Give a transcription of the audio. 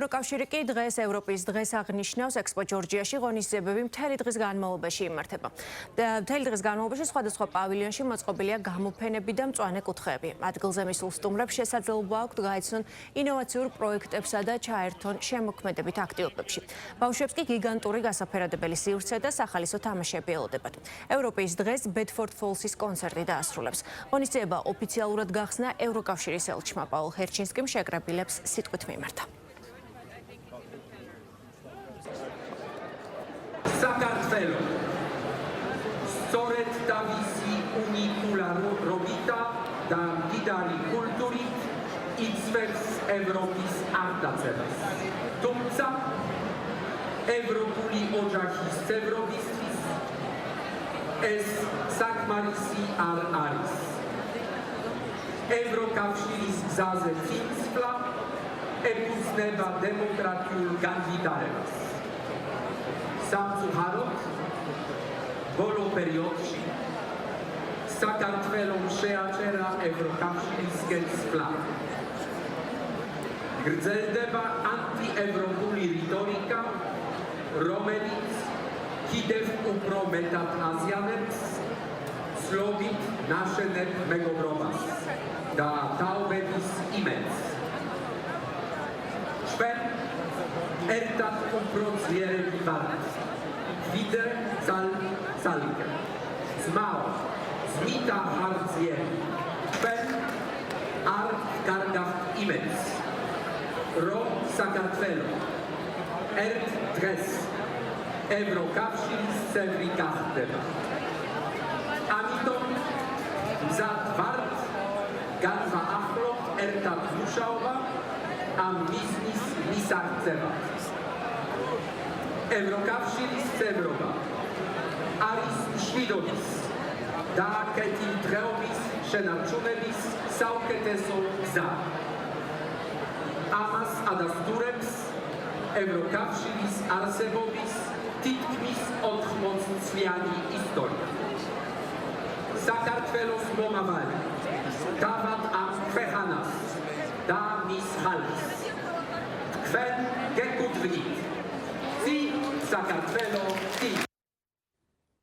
ევროკავშირი კი დღეს ევროპის დღეს აღნიშნავს ექსპო ჯორჯიაში ღონისძიებები მთელი დღის განმავლობაში იმართება. მთელი დღის განმავლობაში სხვადასხვა პავილიონში მოწყობილია გამოფენები და მწვანე კუთხეები. ადგილზე მისულ სტუმრებს შესაძლებლობა აქვთ გაეცნონ ინოვაციურ პროექტებსა და ჩაერთონ შემოქმედებით აქტივობებში. ბავშვებს კი გიგანტური გასაფერადებელი სივრცე და სახალისო თამაშები ელოდებათ. ევროპის დღეს ბედფორდ ფოლსის კონცერტი დაასრულებს. ღონისძიება ოფიციალურად გახსნა ევროკავშირის ელჩმა პაულ ჰერჩინსკიმ შეკრებილებს სიტყვით მიმართა. საქართველო სწორედ თავისი უნიკულარობით და მდიდარი კულტურით იწვევს ევროპის აღტაცებას. თუმცა ევროპული ოჯახის წევრობისთვის ეს საკმარისი არ არის. ევროკავშირის გზაზე წინსვლა ეფუძნება დემოკრატიულ განვითარებას. სამწუხაროდ, ბოლო პერიოდში საქართველომ შეაჩერა ევროკავშირისკენ სვლა. გრძელდება ანტიევროპული რიტორიკა, რომელიც კიდევ უფრო მეტად აზიანებს ცლობით ნაშენებ მეგობრობას და თაობების იმედს. ჩვენ ერთად უფრო ძლიერები ვართ. ვიდრე ძალიკე. ძმაო, ძმითა არ ძლიერი. ჩვენ არ გარგავთ იმედს, რომ საქართველო ერთ დღეს ევროკავშირის წევრი გახდება. ამიტომ მზად ვართ განვაახლოთ ერთად მუშაობა ამ მიზნის მისაღწევად. ევროკავშირის წევრობა არის მშვიდობის და კეთილდღეობის შენარჩუნების საუკეთესო გზა. ამას ადასტურებს ევროკავშირის არსებობის თითქმის 80-წლიანი ისტორია. საქართველოს მომავალი დავად ამ ქვეყანას და მის ხალხს. თქვენ გეკუთვნით. Საქართველო,